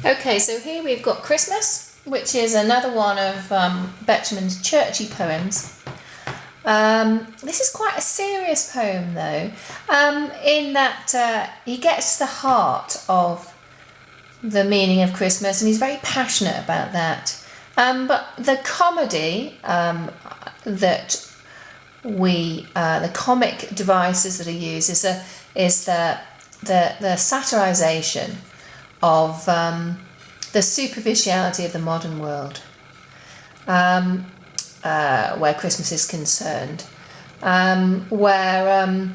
Okay, so here we've got Christmas, which is another one of Betjeman's churchy poems. This is quite a serious poem though, in that he gets to the heart of the meaning of Christmas and he's very passionate about that. But the comedy that the comic devices that are used is the satirization of the superficiality of the modern world, where Christmas is concerned, where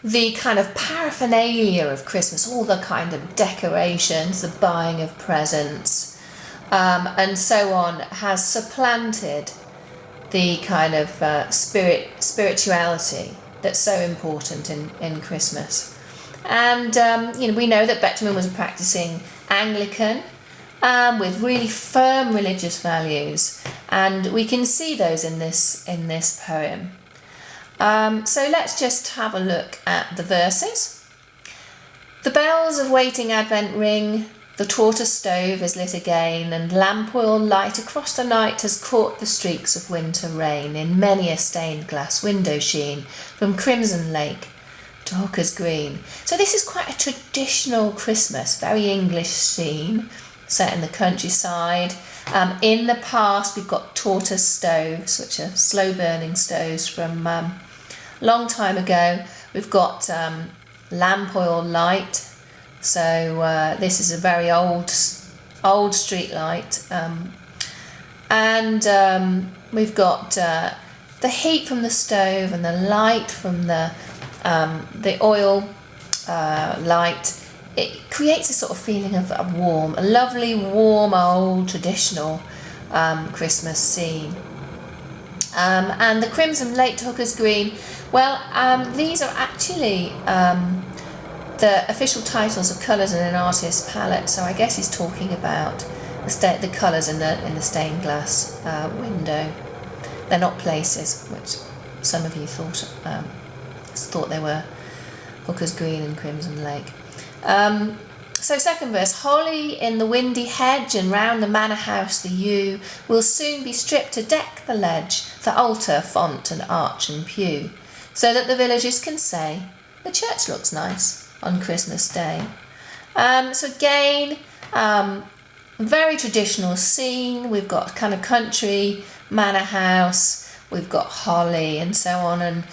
the kind of paraphernalia of Christmas, all the kind of decorations, the buying of presents, and so on, has supplanted the kind of spirituality that's so important in Christmas. And we know that Betjeman was practicing Anglican with really firm religious values, and we can see those in this poem. So let's just have a look at the verses. The bells of waiting Advent ring, the tortoise stove is lit again, and lamp oil light across the night has caught the streaks of winter rain in many a stained glass window sheen from Crimson Lake to Hooker's Green. So this is quite a traditional Christmas, very English scene, set in the countryside. In the past we've got tortoise stoves, which are slow burning stoves from long time ago. We've got lamp oil light, so this is a very old street light, and we've got the heat from the stove and the light from the oil light. It creates a sort of feeling of a lovely warm old traditional Christmas scene. And the Crimson Lake to Hooker's Green, well, these are actually the official titles of colours in an artist's palette, so I guess he's talking about the colours in the stained glass window. They're not places, which some of you thought they were Hooker's Green and Crimson Lake. So second verse, holly in the windy hedge and round the manor house the yew will soon be stripped to deck the ledge, the altar, font and arch and pew, so that the villagers can say, the church looks nice on Christmas Day. So again, very traditional scene. We've got kind of country, manor house, we've got holly and so on, and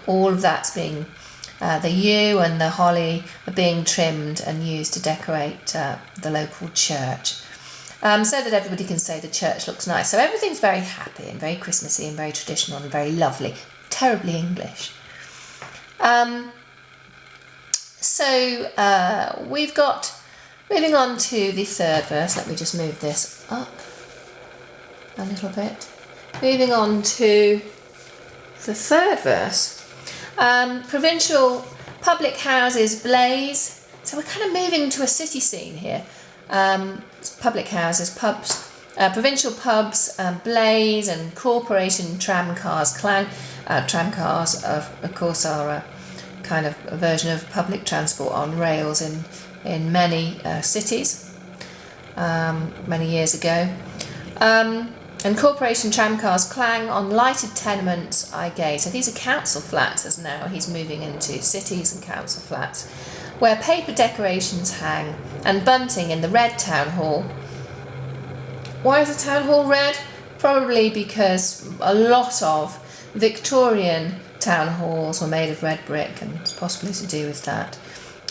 all of that's being the yew and the holly are being trimmed and used to decorate the local church, so that everybody can say the church looks nice. So everything's very happy and very Christmassy and very traditional and very lovely, terribly English. So we've got, moving on to the third verse, let me just move this up a little bit. Moving on to the third verse. Provincial public houses blaze. So we're kind of moving to a city scene here. Public houses, pubs, provincial pubs blaze, and corporation tramcars clang. Tramcars, of course, are a kind of a version of public transport on rails in many cities many years ago. And corporation tramcars clang on lighted tenements I gaze. So these are council flats, as now he's moving into cities and council flats, where paper decorations hang and bunting in the red town hall. Why is the town hall red? Probably because a lot of Victorian town halls were made of red brick, and it's possibly to do with that.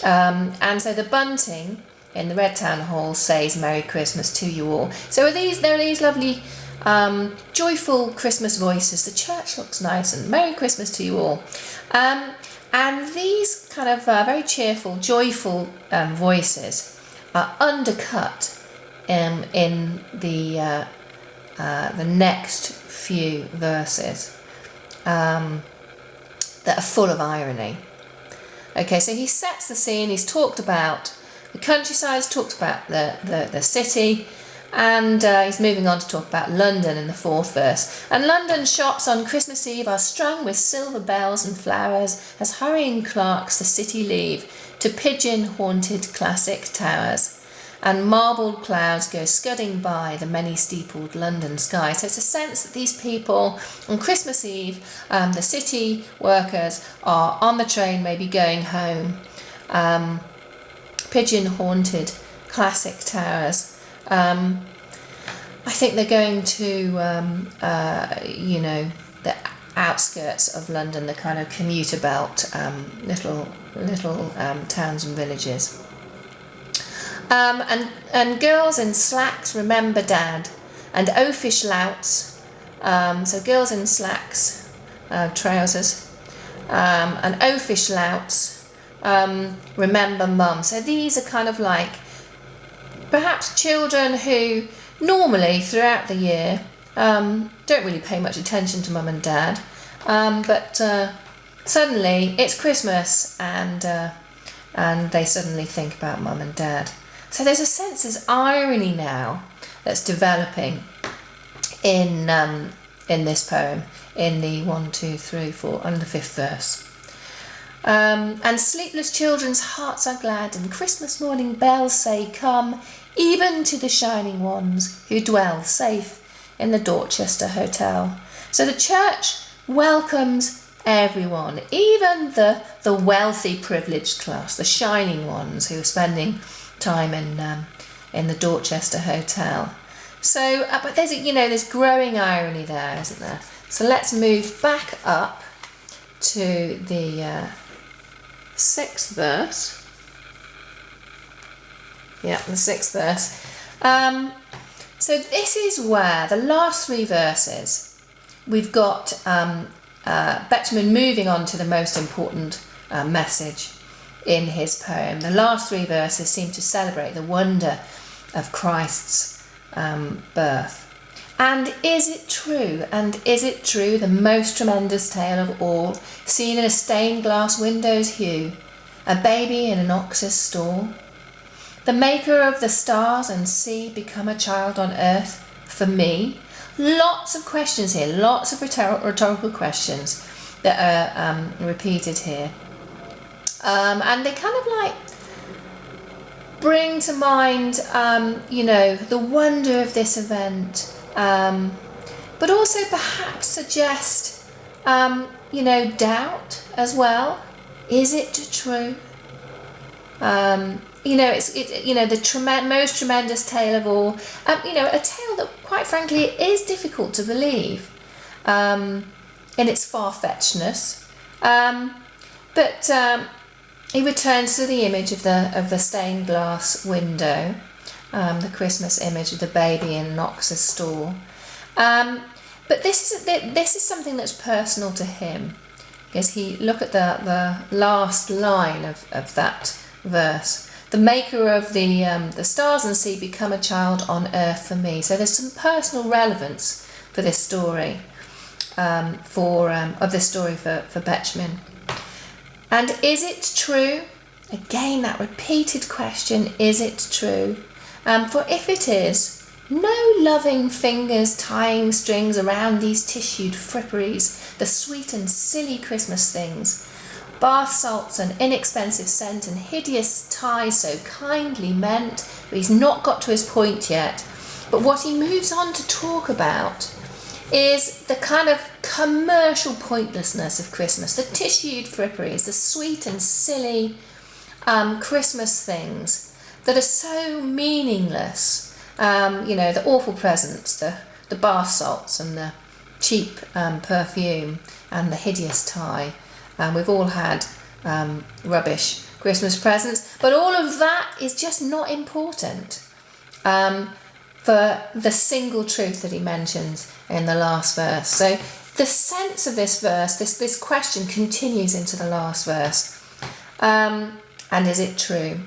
And so the bunting in the red town hall says Merry Christmas to you all. So there are these lovely joyful Christmas voices. The church looks nice and Merry Christmas to you all. And these kind of very cheerful, joyful voices are undercut in the next few verses that are full of irony. Okay, so he sets the scene. He's talked about the countryside, he's talked about the city, And he's moving on to talk about London in the 4th verse. And London shops on Christmas Eve are strung with silver bells and flowers as hurrying clerks the city leave to pigeon-haunted classic towers. And marbled clouds go scudding by the many-steepled London sky. So it's a sense that these people on Christmas Eve, the city workers, are on the train, maybe going home. Pigeon-haunted classic towers. I think they're going to, the outskirts of London, the kind of commuter belt, little towns and villages. And girls in slacks remember Dad, and oafish louts. So girls in slacks, trousers, and oafish louts remember Mum. So these are kind of like perhaps children who normally throughout the year don't really pay much attention to Mum and Dad, but suddenly it's Christmas and they suddenly think about Mum and Dad. So there's a sense, there's irony now that's developing in this poem, in the 1, 2, 3, 4, and the 5th verse. And sleepless children's hearts are glad, and Christmas morning bells say, come, even to the shining ones who dwell safe in the Dorchester Hotel. So the church welcomes everyone, even the wealthy, privileged class, the shining ones who are spending time in the Dorchester Hotel. So, but there's there's growing irony there, isn't there? So let's move back up to the 6th verse. Yeah, the 6th verse. So this is where the last 3 verses, we've got Betjeman moving on to the most important message in his poem. The last 3 verses seem to celebrate the wonder of Christ's birth. And is it true? And is it true, the most tremendous tale of all, seen in a stained glass window's hue, a baby in an ox's stall? The maker of the stars and sea become a child on earth for me? Lots of questions here, lots of rhetorical questions that are repeated here. And they kind of like bring to mind, the wonder of this event, but also perhaps suggest, doubt as well. Is it true? The most tremendous tale of all. A tale that, quite frankly, is difficult to believe in its far-fetchedness. But he returns to the image of the stained glass window, the Christmas image of the baby in an ox's stall. But this is something that's personal to him, because look at the last line of that verse. The maker of the stars and sea become a child on earth for me. So there's some personal relevance for this story, for Betjeman. And is it true? Again, that repeated question, is it true? For if it is, no loving fingers tying strings around these tissued fripperies, the sweet and silly Christmas things, bath salts and inexpensive scent and hideous ties so kindly meant. But he's not got to his point yet. But what he moves on to talk about is the kind of commercial pointlessness of Christmas, the tissued fripperies, the sweet and silly Christmas things that are so meaningless. The awful presents, the bath salts and the cheap perfume and the hideous tie. We've all had rubbish Christmas presents, but all of that is just not important for the single truth that he mentions in the last verse. So the sense of this verse, this question continues into the last verse. And is it true?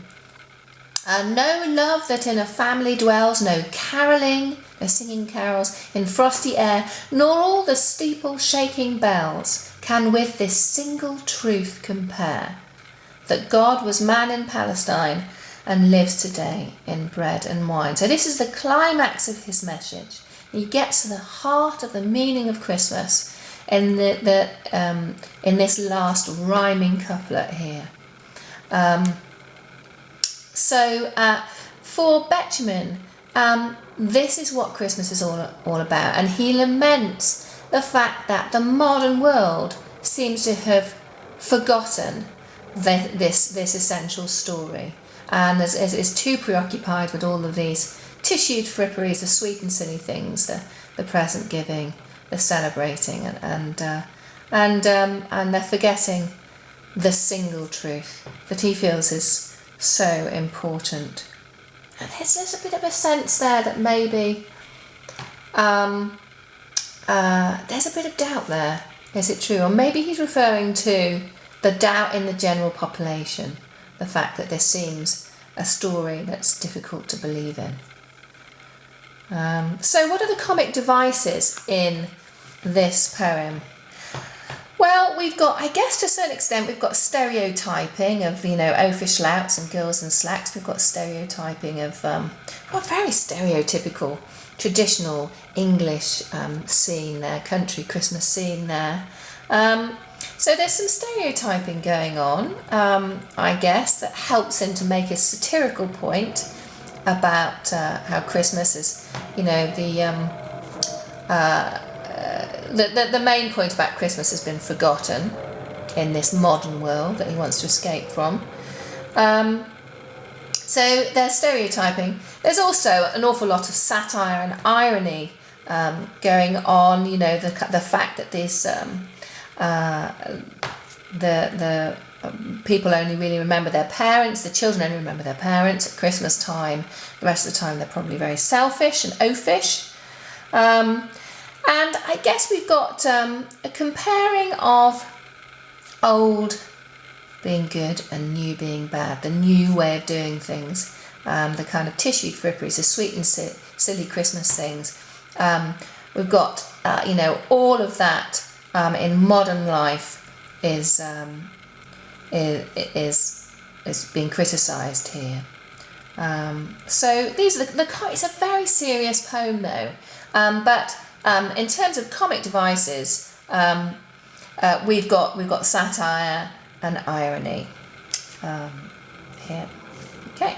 No love that in a family dwells, no caroling, no singing carols in frosty air, nor all the steeple-shaking bells can with this single truth compare, that God was man in Palestine, and lives today in bread and wine. So this is the climax of his message. He gets to the heart of the meaning of Christmas in in this last rhyming couplet here. For Benjamin, this is what Christmas is all about, and he laments the fact that the modern world seems to have forgotten this essential story, and is too preoccupied with all of these tissued fripperies, the sweet and silly things, the present giving, the celebrating, and they're forgetting the single truth that he feels is so important. And there's a bit of a sense there that maybe there's a bit of doubt there. Is it true? Or maybe he's referring to the doubt in the general population, the fact that this seems a story that's difficult to believe in. So what are the comic devices in this poem? Well, we've got, I guess to a certain extent, we've got stereotyping of, oafish louts and girls in slacks. We've got stereotyping of, very stereotypical, traditional English scene there, country Christmas scene there. So there's some stereotyping going on, I guess, that helps him to make a satirical point about how Christmas is, the main point about Christmas has been forgotten in this modern world that he wants to escape from. So there's stereotyping. There's also an awful lot of satire and irony going on. The fact that these the people only really remember their parents. The children only remember their parents at Christmas time. The rest of the time they're probably very selfish and oafish. And I guess we've got a comparing of old being good and new being bad, the new way of doing things, the kind of tissued fripperies, the sweet and silly Christmas things. We've got, all of that in modern life is being criticised here. So these are it's a very serious poem though, but in terms of comic devices, we've got satire and irony here. Okay.